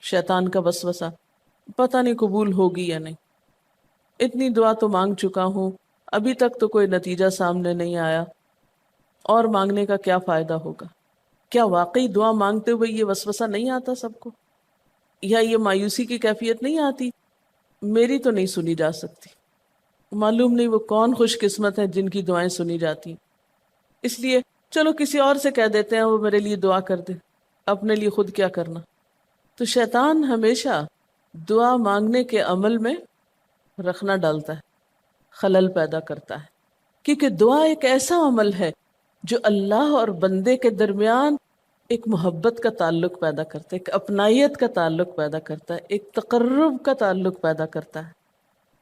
شیطان کا وسوسہ، پتہ نہیں قبول ہوگی یا نہیں، اتنی دعا تو مانگ چکا ہوں، ابھی تک تو کوئی نتیجہ سامنے نہیں آیا، اور مانگنے کا کیا فائدہ ہوگا؟ کیا واقعی دعا مانگتے ہوئے یہ وسوسہ نہیں آتا سب کو؟ یا یہ مایوسی کی کیفیت نہیں آتی، میری تو نہیں سنی جا سکتی، معلوم نہیں وہ کون خوش قسمت ہے جن کی دعائیں سنی جاتی ہیں، اس لیے چلو کسی اور سے کہہ دیتے ہیں وہ میرے لیے دعا کر دے، اپنے لیے خود کیا کرنا۔ تو شیطان ہمیشہ دعا مانگنے کے عمل میں رخنا ڈالتا ہے، خلل پیدا کرتا ہے، کیونکہ دعا ایک ایسا عمل ہے جو اللہ اور بندے کے درمیان ایک محبت کا تعلق پیدا کرتا ہے، ایک اپنائیت کا تعلق پیدا کرتا ہے، ایک تقرب کا تعلق پیدا کرتا ہے۔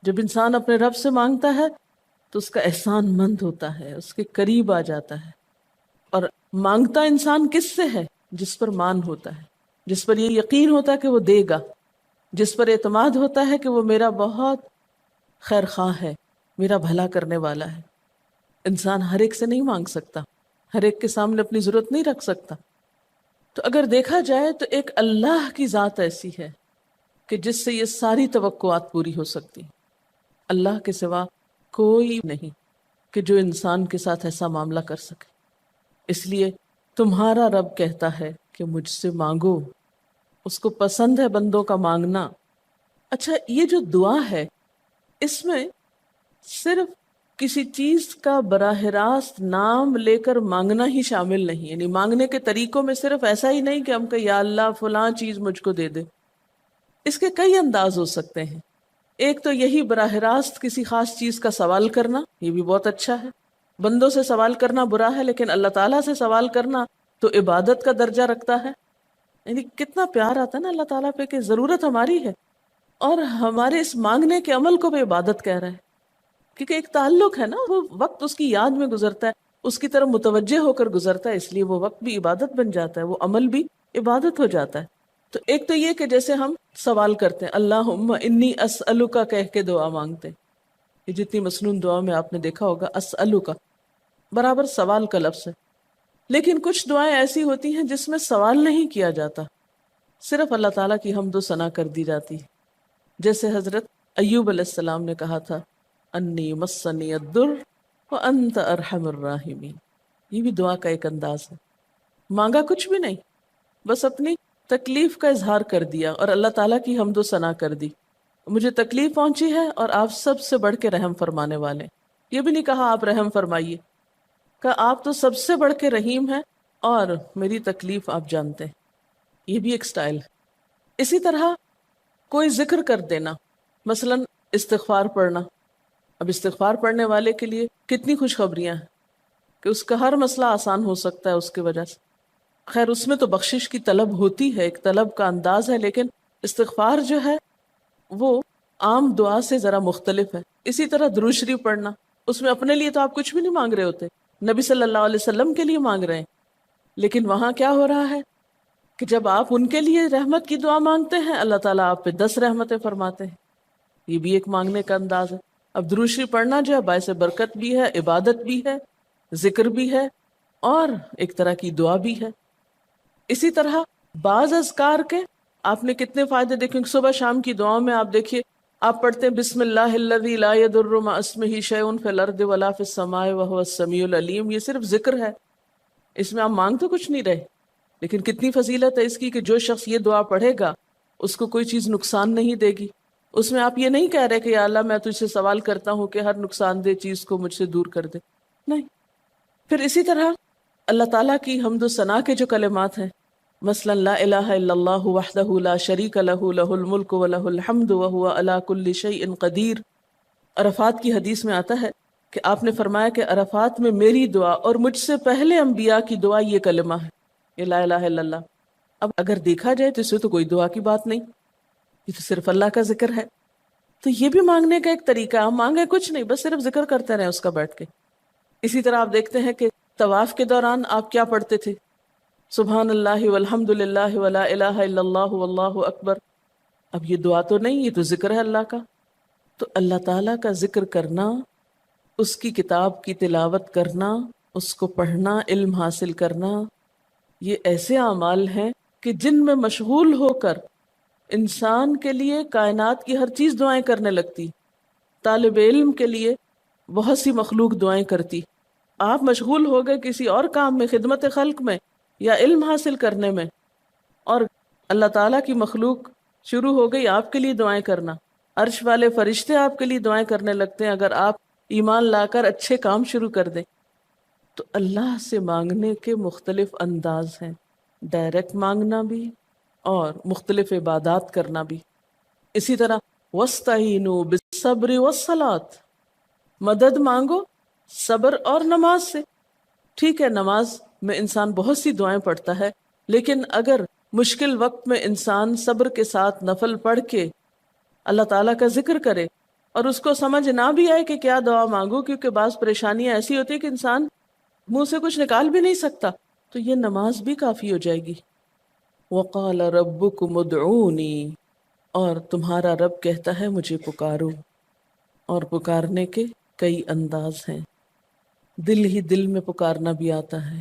جب انسان اپنے رب سے مانگتا ہے تو اس کا احسان مند ہوتا ہے، اس کے قریب آ جاتا ہے، اور مانگتا انسان کس سے ہے؟ جس پر مان ہوتا ہے، جس پر یہ یقین ہوتا ہے کہ وہ دے گا، جس پر اعتماد ہوتا ہے کہ وہ میرا بہت خیر خواہ ہے، میرا بھلا کرنے والا ہے۔ انسان ہر ایک سے نہیں مانگ سکتا، ہر ایک کے سامنے اپنی ضرورت نہیں رکھ سکتا۔ تو اگر دیکھا جائے تو ایک اللہ کی ذات ایسی ہے کہ جس سے یہ ساری توقعات پوری ہو سکتی، اللہ کے سوا کوئی نہیں کہ جو انسان کے ساتھ ایسا معاملہ کر سکے۔ اس لیے تمہارا رب کہتا ہے کہ مجھ سے مانگو، اس کو پسند ہے بندوں کا مانگنا۔ اچھا، یہ جو دعا ہے اس میں صرف کسی چیز کا براہ راست نام لے کر مانگنا ہی شامل نہیں، یعنی مانگنے کے طریقوں میں صرف ایسا ہی نہیں کہ ہم کہ یا اللہ فلاں چیز مجھ کو دے دے۔ اس کے کئی انداز ہو سکتے ہیں۔ ایک تو یہی براہ راست کسی خاص چیز کا سوال کرنا، یہ بھی بہت اچھا ہے۔ بندوں سے سوال کرنا برا ہے، لیکن اللہ تعالیٰ سے سوال کرنا تو عبادت کا درجہ رکھتا ہے۔ یعنی کتنا پیار آتا ہے نا اللہ تعالیٰ پہ کہ ضرورت ہماری ہے اور ہمارے اس مانگنے کے عمل کو بھی عبادت کہہ رہا ہے، کیونکہ ایک تعلق ہے نا، وہ وقت اس کی یاد میں گزرتا ہے، اس کی طرف متوجہ ہو کر گزرتا ہے، اس لیے وہ وقت بھی عبادت بن جاتا ہے، وہ عمل بھی عبادت ہو جاتا ہے۔ تو ایک تو یہ کہ جیسے ہم سوال کرتے ہیں اللہم انی اسألک کہہ کے دعا مانگتے ہیں، یہ جتنی مسنون دعا میں آپ نے دیکھا ہوگا اسألک برابر سوال کا لفظ ہے۔ لیکن کچھ دعائیں ایسی ہوتی ہیں جس میں سوال نہیں کیا جاتا، صرف اللہ تعالیٰ کی حمد و ثنا کر دی جاتی ہے، جیسے حضرت ایوب علیہ السلام نے کہا تھا انی مسنی الضر وانت ارحم الراحمین۔ یہ بھی دعا کا ایک انداز ہے، مانگا کچھ بھی نہیں، بس اپنی تکلیف کا اظہار کر دیا اور اللہ تعالیٰ کی حمد و ثنا کر دی، مجھے تکلیف پہنچی ہے اور آپ سب سے بڑھ کے رحم فرمانے والے۔ یہ بھی نہیں کہا آپ رحم فرمائیے، کہا آپ تو سب سے بڑھ کے رحیم ہیں اور میری تکلیف آپ جانتے ہیں۔ یہ بھی ایک سٹائل ہے۔ اسی طرح کوئی ذکر کر دینا، مثلا استغفار پڑھنا۔ اب استغفار پڑھنے والے کے لیے کتنی خوشخبریاں ہیں کہ اس کا ہر مسئلہ آسان ہو سکتا ہے اس کی وجہ سے۔ خیر اس میں تو بخشش کی طلب ہوتی ہے، ایک طلب کا انداز ہے، لیکن استغفار جو ہے وہ عام دعا سے ذرا مختلف ہے۔ اسی طرح درود شریف پڑھنا، اس میں اپنے لیے تو آپ کچھ بھی نہیں مانگ رہے ہوتے، نبی صلی اللہ علیہ وسلم کے لیے مانگ رہے ہیں، لیکن وہاں کیا ہو رہا ہے کہ جب آپ ان کے لیے رحمت کی دعا مانگتے ہیں اللہ تعالیٰ آپ پہ 10 رحمتیں فرماتے ہیں۔ یہ بھی ایک مانگنے کا انداز ہے۔ اب درود شریف پڑھنا جو ہے باعث برکت بھی ہے، عبادت بھی ہے، ذکر بھی ہے، اور ایک طرح کی دعا بھی ہے۔ اسی طرح بعض اذکار کے آپ نے کتنے فائدے دیکھیں، صبح شام کی دعاؤں میں آپ دیکھیے، آپ پڑھتے ہیں بسم اللہ الذی لا یضر مع اسمہ شیء فی الارض ولا فی السماء وہو السمیع العلیم۔ یہ صرف ذکر ہے، اس میں آپ مانگ تو کچھ نہیں رہے، لیکن کتنی فضیلت ہے اس کی کہ جو شخص یہ دعا پڑھے گا اس کو کوئی چیز نقصان نہیں دے گی۔ اس میں آپ یہ نہیں کہہ رہے کہ یا اللہ میں تجھ سے سوال کرتا ہوں کہ ہر نقصان دہ چیز کو مجھ سے دور کر دے، نہیں۔ پھر اسی طرح اللہ تعالیٰ کی حمد و ثنا کے جو کلمات ہیں، مثلا لا الہ الا اللہ وحدہ لا شریک لہ لہ الملک ولہ الحمد وہو علی کل شیء قدیر۔ عرفات کی حدیث میں آتا ہے کہ آپ نے فرمایا کہ عرفات میں میری دعا اور مجھ سے پہلے انبیاء کی دعا یہ کلمہ ہے، یہ لا الہ الا اللہ۔ اب اگر دیکھا جائے تو اس سے تو کوئی دعا کی بات نہیں، یہ تو صرف اللہ کا ذکر ہے۔ تو یہ بھی مانگنے کا ایک طریقہ، ہم مانگے کچھ نہیں، بس صرف ذکر کرتے رہیں اس کا بیٹھ کے۔ اسی طرح آپ دیکھتے ہیں کہ طواف کے دوران آپ کیا پڑھتے تھے، سبحان اللہ والحمد للہ ولا الہ الا اللہ واللہ اکبر۔ اب یہ دعا تو نہیں، یہ تو ذکر ہے اللہ کا۔ تو اللہ تعالیٰ کا ذکر کرنا، اس کی کتاب کی تلاوت کرنا، اس کو پڑھنا، علم حاصل کرنا، یہ ایسے اعمال ہیں کہ جن میں مشغول ہو کر انسان کے لیے کائنات کی ہر چیز دعائیں کرنے لگتی، طالب علم کے لیے بہت سی مخلوق دعائیں کرتی. آپ مشغول ہو گئے کسی اور کام میں، خدمت خلق میں یا علم حاصل کرنے میں، اور اللہ تعالیٰ کی مخلوق شروع ہو گئی آپ کے لیے دعائیں کرنا. عرش والے فرشتے آپ کے لیے دعائیں کرنے لگتے ہیں اگر آپ ایمان لا کر اچھے کام شروع کر دیں. تو اللہ سے مانگنے کے مختلف انداز ہیں، ڈائریکٹ مانگنا بھی اور مختلف عبادات کرنا بھی. اسی طرح وَاسْتَعِینُوا بِالصَّبْرِ وَالصَّلَاةِ، مدد مانگو صبر اور نماز سے. ٹھیک ہے، نماز میں انسان بہت سی دعائیں پڑھتا ہے، لیکن اگر مشکل وقت میں انسان صبر کے ساتھ نفل پڑھ کے اللہ تعالیٰ کا ذکر کرے اور اس کو سمجھ نہ بھی آئے کہ کیا دعا مانگو، کیونکہ بعض پریشانیاں ایسی ہوتی ہیں کہ انسان منہ سے کچھ نکال بھی نہیں سکتا، تو یہ نماز بھی کافی ہو جائے گی. وَقَالَ رَبُّكُمُ ادْعُونِي، اور تمہارا رب کہتا ہے مجھے پکارو. اور پکارنے کے کئی انداز ہیں. دل ہی دل میں پکارنا بھی آتا ہے،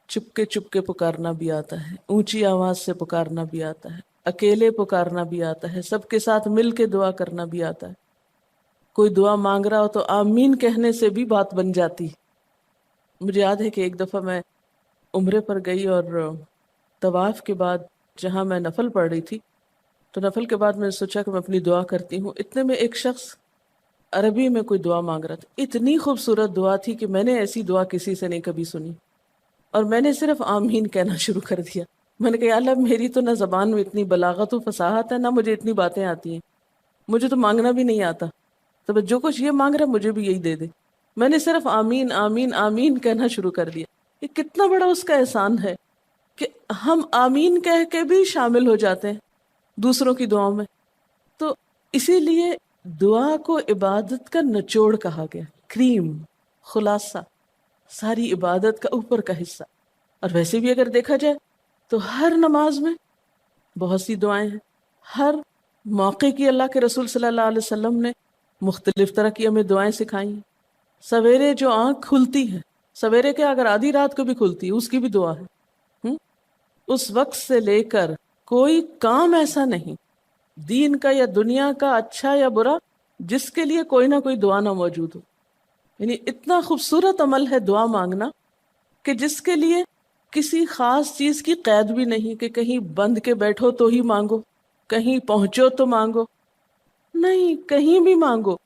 چپ کے پکارنا بھی آتا ہے، اونچی آواز سے پکارنا بھی آتا ہے، اکیلے پکارنا بھی آتا ہے، سب کے ساتھ مل کے دعا کرنا بھی آتا ہے. کوئی دعا مانگ رہا ہو تو آمین کہنے سے بھی بات بن جاتی. مجھے یاد ہے کہ ایک دفعہ میں عمرے پر گئی اور طواف کے بعد جہاں میں نفل پڑھ رہی تھی، تو نفل کے بعد میں نے سوچا کہ میں اپنی دعا کرتی ہوں. اتنے میں ایک شخص عربی میں کوئی دعا مانگ رہا تھا. اتنی خوبصورت دعا تھی کہ میں نے ایسی دعا کسی سے نہیں کبھی سنی، اور میں نے صرف آمین کہنا شروع کر دیا. میں نے کہا یا اللہ، میری تو نہ زبان میں اتنی بلاغت و فصاحت ہے، نہ مجھے اتنی باتیں آتی ہیں، مجھے تو مانگنا بھی نہیں آتا، تو بس جو کچھ یہ مانگ رہا ہے مجھے بھی یہی دے دے. میں نے صرف آمین آمین آمین کہنا شروع کر دیا. یہ کتنا بڑا اس کا احسان ہے کہ ہم آمین کہہ کے بھی شامل ہو جاتے ہیں دوسروں کی دعاؤں میں. تو اسی لیے دعا کو عبادت کا نچوڑ کہا گیا، کریم، خلاصہ، ساری عبادت کا اوپر کا حصہ. اور ویسے بھی اگر دیکھا جائے تو ہر نماز میں بہت سی دعائیں ہیں. ہر موقع کی اللہ کے رسول صلی اللہ علیہ وسلم نے مختلف طرح کی ہمیں دعائیں سکھائی ہیں. سویرے جو آنکھ کھلتی ہے، سویرے کے اگر آدھی رات کو بھی کھلتی ہے، اس کی بھی دعا ہے. اس وقت سے لے کر کوئی کام ایسا نہیں دین کا یا دنیا کا، اچھا یا برا، جس کے لیے کوئی نہ کوئی دعا نہ موجود ہو. یعنی اتنا خوبصورت عمل ہے دعا مانگنا کہ جس کے لیے کسی خاص چیز کی قید بھی نہیں کہ کہیں بند کے بیٹھو تو ہی مانگو، کہیں پہنچو تو مانگو. نہیں، کہیں بھی مانگو،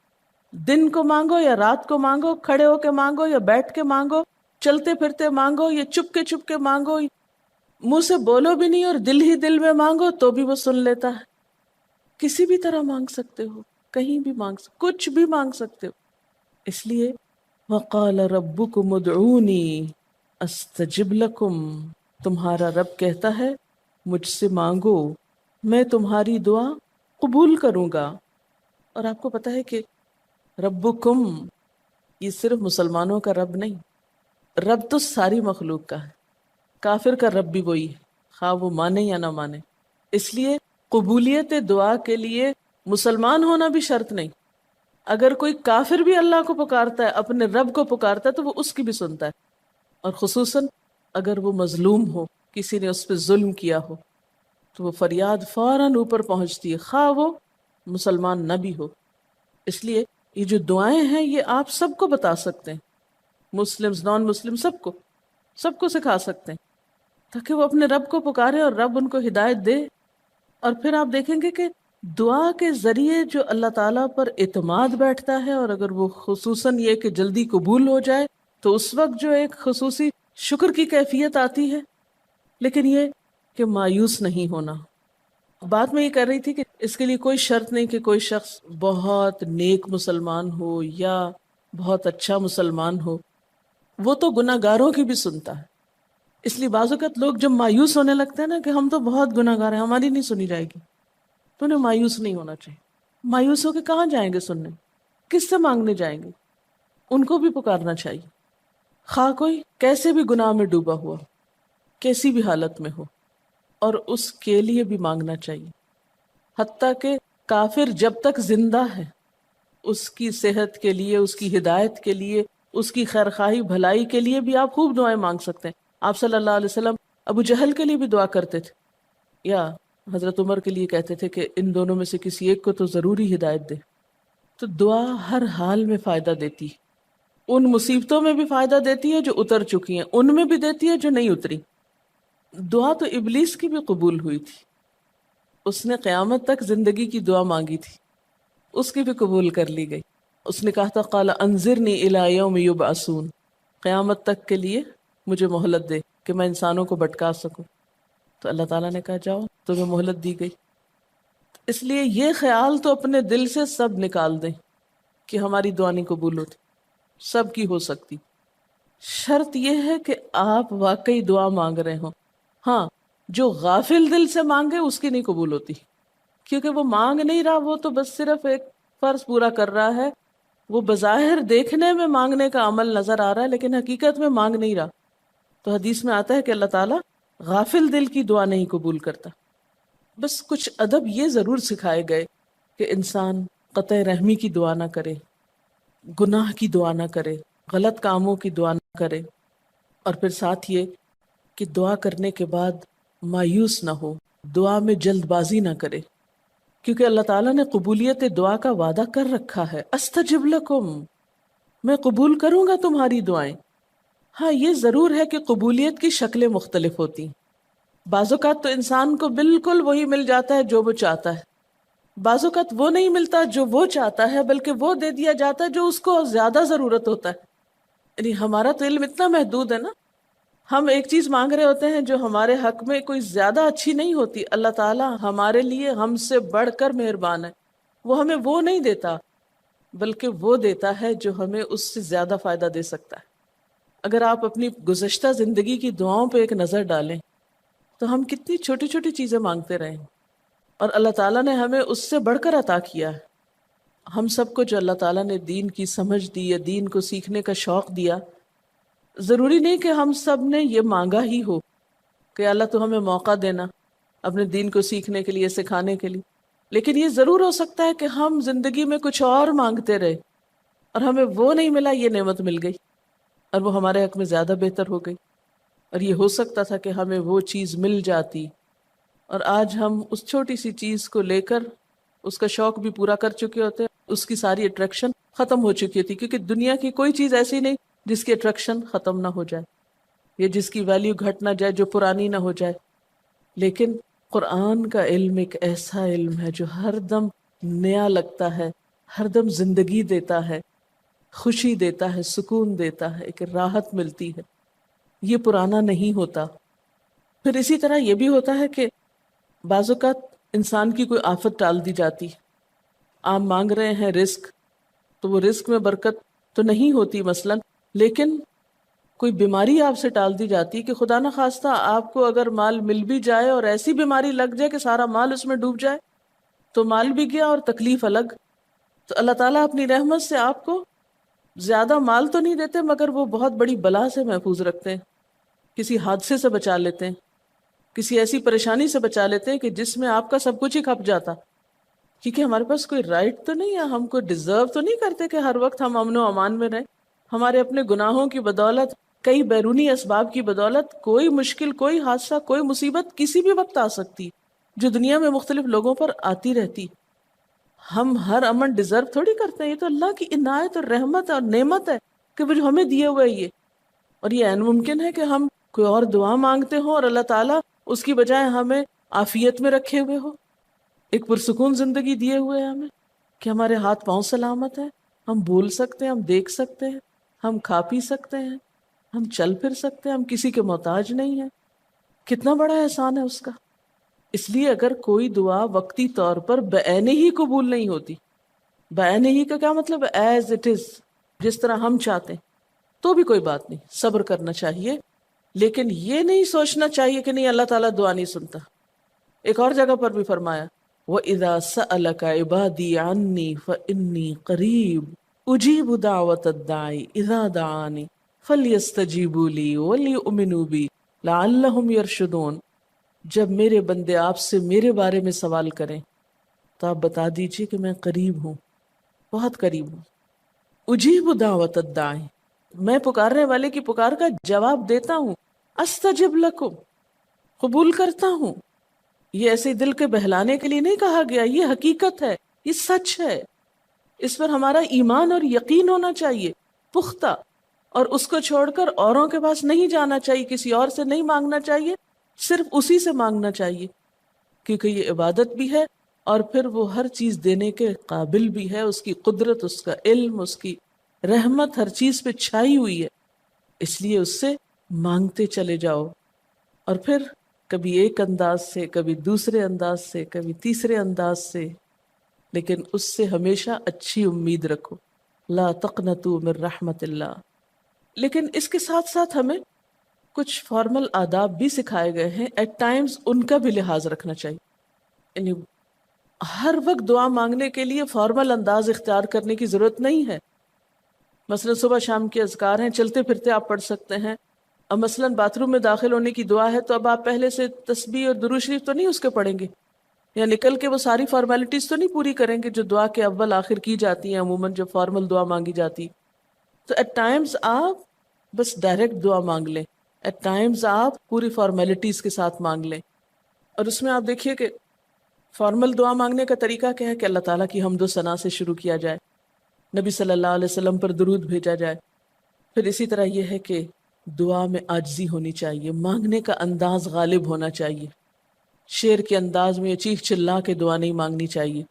دن کو مانگو یا رات کو مانگو، کھڑے ہو کے مانگو یا بیٹھ کے مانگو، چلتے پھرتے مانگو یا چپ کے مانگو، منہ سے بولو بھی نہیں اور دل ہی دل میں مانگو تو بھی وہ سن لیتا ہے. کسی بھی طرح مانگ سکتے ہو، کہیں بھی مانگ سکتے، کچھ بھی مانگ سکتے ہو. اس لیے وَقَالَ رَبُّكُمُ ادْعُونِي أَسْتَجِبْ لَكُمْ، تمہارا رب کہتا ہے مجھ سے مانگو، میں تمہاری دعا قبول کروں گا. اور آپ کو پتا ہے کہ ربکم یہ صرف مسلمانوں کا رب نہیں، رب تو ساری مخلوق کا ہے. کافر کا رب بھی وہی ہے، خواہ وہ مانے یا نہ مانے. اس لیے قبولیت دعا کے لیے مسلمان ہونا بھی شرط نہیں. اگر کوئی کافر بھی اللہ کو پکارتا ہے، اپنے رب کو پکارتا ہے، تو وہ اس کی بھی سنتا ہے. اور خصوصاً اگر وہ مظلوم ہو، کسی نے اس پہ ظلم کیا ہو، تو وہ فریاد فوراً اوپر پہنچتی ہے، خواہ وہ مسلمان نہ بھی ہو. اس لیے یہ جو دعائیں ہیں یہ آپ سب کو بتا سکتے ہیں، مسلمز، نان مسلم، سب کو سکھا سکتے ہیں، تاکہ وہ اپنے رب کو پکارے اور رب ان کو ہدایت دے. اور پھر آپ دیکھیں گے کہ دعا کے ذریعے جو اللہ تعالیٰ پر اعتماد بیٹھتا ہے، اور اگر وہ خصوصاً یہ کہ جلدی قبول ہو جائے، تو اس وقت جو ایک خصوصی شکر کی کیفیت آتی ہے. لیکن یہ کہ مایوس نہیں ہونا. بات میں یہ کر رہی تھی کہ اس کے لیے کوئی شرط نہیں کہ کوئی شخص بہت نیک مسلمان ہو یا بہت اچھا مسلمان ہو، وہ تو گناہ گاروں کی بھی سنتا ہے. اس لیے بعض اوقات لوگ جب مایوس ہونے لگتے ہیں نا کہ ہم تو بہت گناہ گار ہیں، ہماری نہیں سنی جائے گی، تو انہیں مایوس نہیں ہونا چاہیے. مایوس ہو کے کہاں جائیں گے سننے؟ کس سے مانگنے جائیں گے؟ ان کو بھی پکارنا چاہیے، خواہ کوئی کیسے بھی گناہ میں ڈوبا ہوا، کیسی بھی حالت میں ہو، اور اس کے لیے بھی مانگنا چاہیے. حتیٰ کہ کافر جب تک زندہ ہے، اس کی صحت کے لیے، اس کی ہدایت کے لیے، اس کی خیرخواہی بھلائی کے لیے بھی آپ خوب دعائیں مانگ سکتے ہیں. آپ صلی اللہ علیہ وسلم ابو جہل کے لیے بھی دعا کرتے تھے، یا حضرت عمر کے لیے کہتے تھے کہ ان دونوں میں سے کسی ایک کو تو ضروری ہدایت دے. تو دعا ہر حال میں فائدہ دیتی ہے. ان مصیبتوں میں بھی فائدہ دیتی ہے جو اتر چکی ہیں، ان میں بھی دیتی ہے جو نہیں اتری. دعا تو ابلیس کی بھی قبول ہوئی تھی. اس نے قیامت تک زندگی کی دعا مانگی تھی، اس کی بھی قبول کر لی گئی. اس نے کہا تھا قال انظرنی الی یوم یبعثون، قیامت تک کے لیے مجھے مہلت دے کہ میں انسانوں کو بھٹکا سکوں. تو اللہ تعالیٰ نے کہا جاؤ، تمہیں مہلت دی گئی. اس لیے یہ خیال تو اپنے دل سے سب نکال دیں کہ ہماری دعا نہیں قبول ہوتی. سب کی ہو سکتی، شرط یہ ہے کہ آپ واقعی دعا مانگ رہے ہوں. ہاں، جو غافل دل سے مانگے اس کی نہیں قبول ہوتی، کیونکہ وہ مانگ نہیں رہا، وہ تو بس صرف ایک فرض پورا کر رہا ہے. وہ بظاہر دیکھنے میں مانگنے کا عمل نظر آ رہا ہے لیکن حقیقت میں مانگ نہیں رہا. تو حدیث میں آتا ہے کہ اللہ تعالیٰ غافل دل کی دعا نہیں قبول کرتا. بس کچھ ادب یہ ضرور سکھائے گئے کہ انسان قطع رحمی کی دعا نہ کرے، گناہ کی دعا نہ کرے، غلط کاموں کی دعا نہ کرے، اور پھر ساتھ یہ کہ دعا کرنے کے بعد مایوس نہ ہو، دعا میں جلد بازی نہ کرے، کیونکہ اللہ تعالیٰ نے قبولیت دعا کا وعدہ کر رکھا ہے. استجب لکم، میں قبول کروں گا تمہاری دعائیں. ہاں، یہ ضرور ہے کہ قبولیت کی شکلیں مختلف ہوتی ہیں. بعض اوقات تو انسان کو بالکل وہی مل جاتا ہے جو وہ چاہتا ہے، بعض اوقات وہ نہیں ملتا جو وہ چاہتا ہے، بلکہ وہ دے دیا جاتا ہے جو اس کو زیادہ ضرورت ہوتا ہے. یعنی ہمارا تو علم اتنا محدود ہے نا، ہم ایک چیز مانگ رہے ہوتے ہیں جو ہمارے حق میں کوئی زیادہ اچھی نہیں ہوتی. اللہ تعالیٰ ہمارے لیے ہم سے بڑھ کر مہربان ہے، وہ ہمیں وہ نہیں دیتا بلکہ وہ دیتا ہے جو ہمیں اس سے زیادہ فائدہ دے سکتا ہے. اگر آپ اپنی گزشتہ زندگی کی دعاؤں پہ ایک نظر ڈالیں تو ہم کتنی چھوٹی چھوٹی چیزیں مانگتے رہے ہیں اور اللہ تعالیٰ نے ہمیں اس سے بڑھ کر عطا کیا ہے. ہم سب کو جو اللہ تعالیٰ نے دین کی سمجھ دی یا دین کو سیکھنے کا شوق دیا، ضروری نہیں کہ ہم سب نے یہ مانگا ہی ہو کہ اللہ تو ہمیں موقع دینا اپنے دین کو سیکھنے کے لیے، سکھانے کے لیے. لیکن یہ ضرور ہو سکتا ہے کہ ہم زندگی میں کچھ اور مانگتے رہے اور ہمیں وہ نہیں ملا، یہ نعمت مل گئی اور وہ ہمارے حق میں زیادہ بہتر ہو گئی. اور یہ ہو سکتا تھا کہ ہمیں وہ چیز مل جاتی اور آج ہم اس چھوٹی سی چیز کو لے کر اس کا شوق بھی پورا کر چکے ہوتے، اس کی ساری اٹریکشن ختم ہو چکی تھی. کیونکہ دنیا کی کوئی چیز ایسی نہیں جس کی اٹریکشن ختم نہ ہو جائے یا جس کی ویلیو گھٹ نہ جائے، جو پرانی نہ ہو جائے. لیکن قرآن کا علم ایک ایسا علم ہے جو ہر دم نیا لگتا ہے، ہر دم زندگی دیتا ہے، خوشی دیتا ہے، سکون دیتا ہے، ایک راحت ملتی ہے. یہ پرانا نہیں ہوتا. پھر اسی طرح یہ بھی ہوتا ہے کہ بعض اوقات انسان کی کوئی آفت ٹال دی جاتی. آپ مانگ رہے ہیں رزق، تو وہ رزق میں برکت تو نہیں ہوتی مثلا، لیکن کوئی بیماری آپ سے ٹال دی جاتی کہ خدا نہ خواستہ آپ کو اگر مال مل بھی جائے اور ایسی بیماری لگ جائے کہ سارا مال اس میں ڈوب جائے تو مال بھی گیا اور تکلیف الگ. تو اللہ تعالیٰ اپنی رحمت سے آپ کو زیادہ مال تو نہیں دیتے مگر وہ بہت بڑی بلا سے محفوظ رکھتے ہیں، کسی حادثے سے بچا لیتے ہیں، کسی ایسی پریشانی سے بچا لیتے ہیں کہ جس میں آپ کا سب کچھ ہی کھپ جاتا. کیونکہ ہمارے پاس کوئی رائٹ تو نہیں ہے، ہم کو ڈیزرو تو نہیں کرتے کہ ہر وقت ہم امن و امان میں رہیں. ہمارے اپنے گناہوں کی بدولت، کئی بیرونی اسباب کی بدولت کوئی مشکل، کوئی حادثہ، کوئی مصیبت کسی بھی وقت آ سکتی جو دنیا میں مختلف لوگوں پر آتی رہتی. ہم ہر امن ڈیزرو تھوڑی کرتے ہیں، یہ تو اللہ کی عنایت اور رحمت اور نعمت ہے کہ وہ جو ہمیں دیے ہوئے یہ. اور یہ عین ممکن ہے کہ ہم کوئی اور دعا مانگتے ہوں اور اللہ تعالیٰ اس کی بجائے ہمیں عافیت میں رکھے ہوئے ہو، ایک پرسکون زندگی دیے ہوئے ہیں ہمیں کہ ہمارے ہاتھ پاؤں سلامت ہیں، ہم بول سکتے ہیں، ہم دیکھ سکتے ہیں، ہم کھا پی سکتے ہیں، ہم چل پھر سکتے ہیں، ہم کسی کے محتاج نہیں ہیں. کتنا بڑا احسان ہے اس کا. اس لیے اگر کوئی دعا وقتی طور پر بعینہ ہی قبول نہیں ہوتی، بعینہ ہی کا کیا مطلب ہے؟ ایز اٹ از، جس طرح ہم چاہتے ہیں، تو بھی کوئی بات نہیں، صبر کرنا چاہیے. لیکن یہ نہیں سوچنا چاہیے کہ نہیں اللہ تعالیٰ دعا نہیں سنتا. ایک اور جگہ پر بھی فرمایا وَإِذَا سَأَلَكَ عِبَادِي عَنِّي فَإِنِّي قَرِيبٌ أُجِيبُ دَعْوَةَ الدَّاعِ إِذَا دَعَانِ فَلْيَسْتَجِيبُوا لِي وَلْيُؤْمِنُوا بِي لَعَلَّهُمْ يَرْشُدُونَ. جب میرے بندے آپ سے میرے بارے میں سوال کریں تو آپ بتا دیجئے کہ میں قریب ہوں، بہت قریب ہوں. اجیب دعوت الداعی، میں پکارنے والے کی پکار کا جواب دیتا ہوں. استجب لکم، قبول کرتا ہوں. یہ ایسے دل کے بہلانے کے لیے نہیں کہا گیا، یہ حقیقت ہے، یہ سچ ہے، اس پر ہمارا ایمان اور یقین ہونا چاہیے پختہ، اور اس کو چھوڑ کر اوروں کے پاس نہیں جانا چاہیے، کسی اور سے نہیں مانگنا چاہیے، صرف اسی سے مانگنا چاہیے، کیونکہ یہ عبادت بھی ہے اور پھر وہ ہر چیز دینے کے قابل بھی ہے، اس کی قدرت، اس کا علم، اس کی رحمت ہر چیز پہ چھائی ہوئی ہے، اس لیے اس سے مانگتے چلے جاؤ، اور پھر کبھی ایک انداز سے، کبھی دوسرے انداز سے، کبھی تیسرے انداز سے، لیکن اس سے ہمیشہ اچھی امید رکھو، لا تقنطوا من رحمت اللہ۔ لیکن اس کے ساتھ ساتھ ہمیں کچھ فارمل آداب بھی سکھائے گئے ہیں، ایٹ ٹائمز ان کا بھی لحاظ رکھنا چاہیے، یعنی ہر وقت دعا مانگنے کے لیے فارمل انداز اختیار کرنے کی ضرورت نہیں ہے۔ مثلا صبح شام کے اذکار ہیں، چلتے پھرتے آپ پڑھ سکتے ہیں، اب مثلا باتھ روم میں داخل ہونے کی دعا ہے تو اب آپ پہلے سے تسبیح اور درود شریف تو نہیں اس کے پڑھیں گے، یا نکل کے وہ ساری فارمیلٹیز تو نہیں پوری کریں گے جو دعا کے اول آخر کی جاتی ہیں عموماً جب فارمل دعا مانگی جاتی۔ تو ایٹ ٹائمز آپ بس ڈائریکٹ دعا مانگ لیں، ایٹ ٹائمز آپ پوری فارمیلٹیز کے ساتھ مانگ لیں، اور اس میں آپ دیکھیے کہ فارمل دعا مانگنے کا طریقہ کیا ہے کہ اللہ تعالیٰ کی حمد و ثنا سے شروع کیا جائے، نبی صلی اللہ علیہ وسلم پر درود بھیجا جائے، پھر اسی طرح یہ ہے کہ دعا میں عاجزی ہونی چاہیے، مانگنے کا انداز غالب ہونا چاہیے، شعر کے انداز میں یا چیخ چلا کے دعا نہیں مانگنی چاہیے،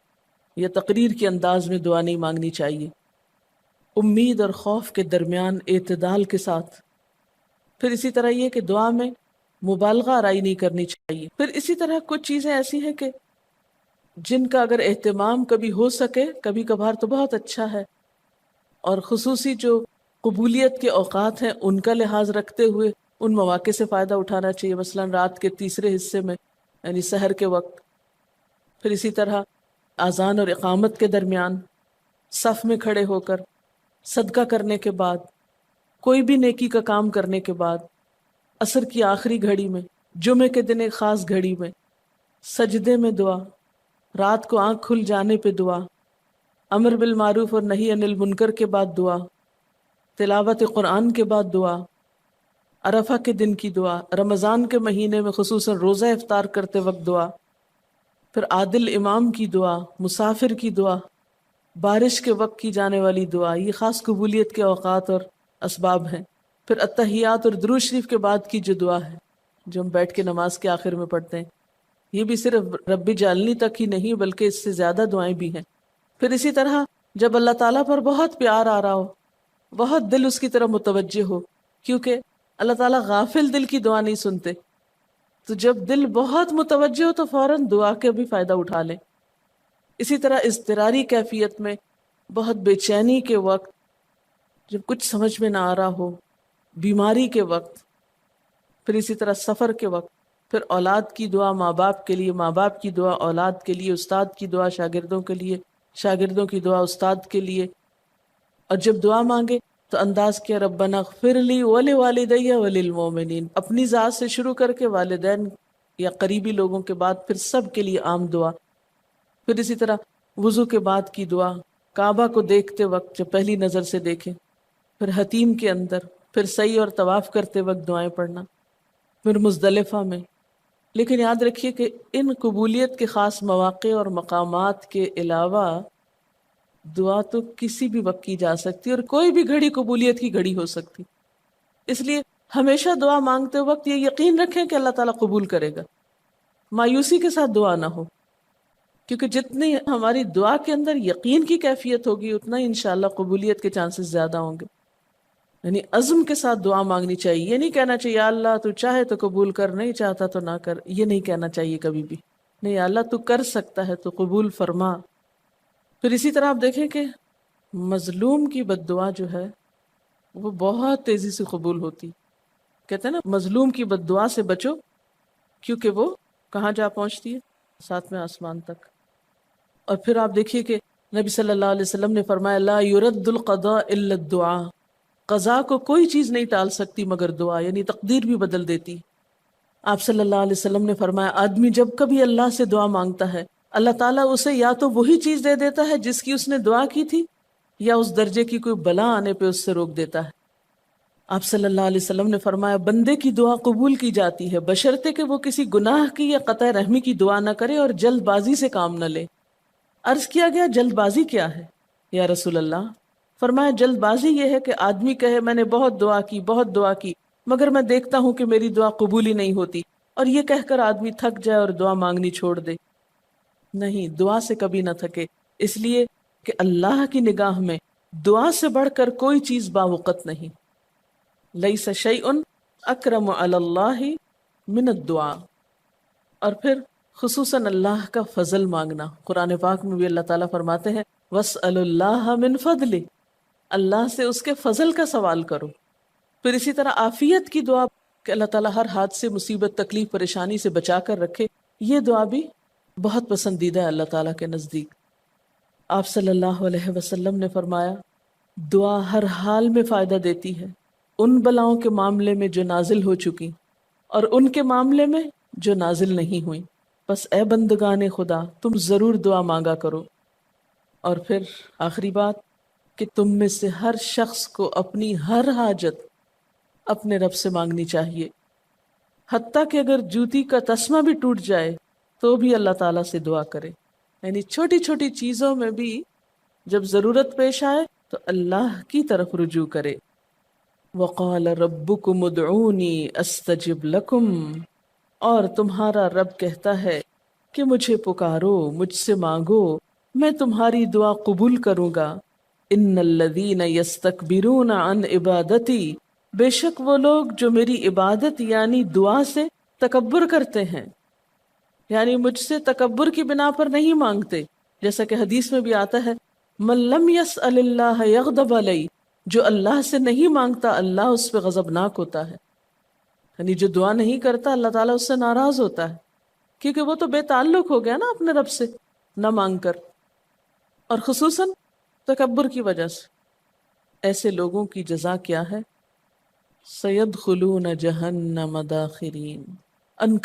یا تقریر کے انداز میں دعا نہیں مانگنی چاہیے، امید اور خوف کے درمیان اعتدال کے ساتھ، پھر اسی طرح یہ کہ دعا میں مبالغہ آرائی نہیں کرنی چاہیے، پھر اسی طرح کچھ چیزیں ایسی ہیں کہ جن کا اگر اہتمام کبھی ہو سکے کبھی کبھار تو بہت اچھا ہے، اور خصوصی جو قبولیت کے اوقات ہیں ان کا لحاظ رکھتے ہوئے ان مواقع سے فائدہ اٹھانا چاہیے، مثلا رات کے تیسرے حصے میں یعنی سحر کے وقت، پھر اسی طرح اذان اور اقامت کے درمیان، صف میں کھڑے ہو کر، صدقہ کرنے کے بعد، کوئی بھی نیکی کا کام کرنے کے بعد، عصر کی آخری گھڑی میں، جمعے کے دن ایک خاص گھڑی میں، سجدے میں دعا، رات کو آنکھ کھل جانے پہ دعا، امر بالمعروف اور نہی عن المنکر کے بعد دعا، تلاوت قرآن کے بعد دعا، عرفہ کے دن کی دعا، رمضان کے مہینے میں خصوصاً روزہ افطار کرتے وقت دعا، پھر عادل امام کی دعا، مسافر کی دعا، بارش کے وقت کی جانے والی دعا، یہ خاص قبولیت کے اوقات اور اسباب ہیں، پھر اتحیات اور درود شریف کے بعد کی جو دعا ہے جو ہم بیٹھ کے نماز کے آخر میں پڑھتے ہیں، یہ بھی صرف رب جعلنی تک ہی نہیں بلکہ اس سے زیادہ دعائیں بھی ہیں۔ پھر اسی طرح جب اللہ تعالیٰ پر بہت پیار آ رہا ہو، بہت دل اس کی طرف متوجہ ہو، کیونکہ اللہ تعالیٰ غافل دل کی دعا نہیں سنتے، تو جب دل بہت متوجہ ہو تو فوراً دعا کے بھی فائدہ اٹھا لیں۔ اسی طرح اضطراری کیفیت میں، بہت بے چینی کے وقت، جب کچھ سمجھ میں نہ آ رہا ہو، بیماری کے وقت، پھر اسی طرح سفر کے وقت، پھر اولاد کی دعا ماں باپ کے لیے، ماں باپ کی دعا اولاد کے لیے، استاد کی دعا شاگردوں کے لیے، شاگردوں کی دعا استاد کے لیے، اور جب دعا مانگے تو انداز کیا ربنا اغفر لی ولوالدی وللمؤمنین، اپنی ذات سے شروع کر کے والدین یا قریبی لوگوں کے بعد پھر سب کے لیے عام دعا، پھر اسی طرح وضو کے بعد کی دعا، کعبہ کو دیکھتے وقت جب پہلی نظر سے دیکھیں، پھر حتیم کے اندر، پھر سعی اور طواف کرتے وقت دعائیں پڑھنا، پھر مزدلفہ میں۔ لیکن یاد رکھیے کہ ان قبولیت کے خاص مواقع اور مقامات کے علاوہ دعا تو کسی بھی وقت کی جا سکتی اور کوئی بھی گھڑی قبولیت کی گھڑی ہو سکتی، اس لیے ہمیشہ دعا مانگتے وقت یہ یقین رکھیں کہ اللہ تعالیٰ قبول کرے گا، مایوسی کے ساتھ دعا نہ ہو، کیونکہ جتنی ہماری دعا کے اندر یقین کی کیفیت ہوگی اتنا ہی انشاءاللہ قبولیت کے چانسز زیادہ ہوں گے۔ یعنی عزم کے ساتھ دعا مانگنی چاہیے، یہ نہیں کہنا چاہیے یا اللہ تو چاہے تو قبول کر، نہیں چاہتا تو نہ کر، یہ نہیں کہنا چاہیے کبھی بھی، نہیں یا اللہ تو کر سکتا ہے تو قبول فرما۔ پھر اسی طرح آپ دیکھیں کہ مظلوم کی بد دعا جو ہے وہ بہت تیزی سے قبول ہوتی، کہتے ہیں نا مظلوم کی بد دعا سے بچو کیونکہ وہ کہاں جا پہنچتی ہے؟ ساتویں آسمان تک۔ اور پھر آپ دیکھیے کہ نبی صلی اللہ علیہ وسلم نے فرمایا لا يرد القضاء الا الدعاء، قضاء کو کوئی چیز نہیں ٹال سکتی مگر دعا، یعنی تقدیر بھی بدل دیتی۔ آپ صلی اللہ علیہ وسلم نے فرمایا آدمی جب کبھی اللہ سے دعا مانگتا ہے اللہ تعالیٰ اسے یا تو وہی چیز دے دیتا ہے جس کی اس نے دعا کی تھی، یا اس درجے کی کوئی بلا آنے پہ اس سے روک دیتا ہے۔ آپ صلی اللہ علیہ وسلم نے فرمایا بندے کی دعا قبول کی جاتی ہے بشرطے کہ وہ کسی گناہ کی یا قطع رحمی کی دعا نہ کرے اور جلد بازی سے کام نہ لے۔ عرض کیا گیا جلد بازی کیا ہے یا رسول اللہ؟ فرمایا جلد بازی یہ ہے کہ آدمی کہے میں نے بہت دعا کی مگر میں دیکھتا ہوں کہ میری دعا قبول ہی نہیں ہوتی، اور یہ کہہ کر آدمی تھک جائے اور دعا مانگنی چھوڑ دے۔ نہیں، دعا سے کبھی نہ تھکے، اس لیے کہ اللہ کی نگاہ میں دعا سے بڑھ کر کوئی چیز باوقت نہیں۔ لیس شیء اکرم علی اللہ من الدعاء۔ اور پھر خصوصاً اللہ کا فضل مانگنا، قرآن پاک میں بھی اللہ تعالیٰ فرماتے ہیں وَاسْأَلُوا اللَّهَ مِن فَضْلِهِ، اللہ سے اس کے فضل کا سوال کرو۔ پھر اسی طرح عافیت کی دعا کہ اللہ تعالیٰ ہر حادثے مصیبت تکلیف پریشانی سے بچا کر رکھے، یہ دعا بھی بہت پسندیدہ ہے اللہ تعالیٰ کے نزدیک۔ آپ صلی اللہ علیہ وسلم نے فرمایا دعا ہر حال میں فائدہ دیتی ہے، ان بلاؤں کے معاملے میں جو نازل ہو چکی اور ان کے معاملے میں جو نازل نہیں ہوئی، بس اے بندگان خدا تم ضرور دعا مانگا کرو۔ اور پھر آخری بات کہ تم میں سے ہر شخص کو اپنی ہر حاجت اپنے رب سے مانگنی چاہیے، حتیٰ کہ اگر جوتی کا تسمہ بھی ٹوٹ جائے تو بھی اللہ تعالیٰ سے دعا کرے، یعنی چھوٹی چھوٹی چیزوں میں بھی جب ضرورت پیش آئے تو اللہ کی طرف رجوع کرے۔ وَقَالَ رَبُّكُمُ ادْعُونِي أَسْتَجِبْ لَكُمْ، اور تمہارا رب کہتا ہے کہ مجھے پکارو، مجھ سے مانگو، میں تمہاری دعا قبول کروں گا۔ ان الذین یستکبرون عن عبادتی، بے شک وہ لوگ جو میری عبادت یعنی دعا سے تکبر کرتے ہیں، یعنی مجھ سے تکبر کی بنا پر نہیں مانگتے، جیسا کہ حدیث میں بھی آتا ہے من لم یسأل اللہ یغضب علیہ، جو اللہ سے نہیں مانگتا اللہ اس پہ غضبناک ہوتا ہے، یعنی جو دعا نہیں کرتا اللہ تعالیٰ اس سے ناراض ہوتا ہے، کیونکہ وہ تو بے تعلق ہو گیا نا اپنے رب سے نہ مانگ کر، اور خصوصاً تکبر کی وجہ سے۔ ایسے لوگوں کی جزا کیا ہے؟ سیدخلون جہنم داخرین، ان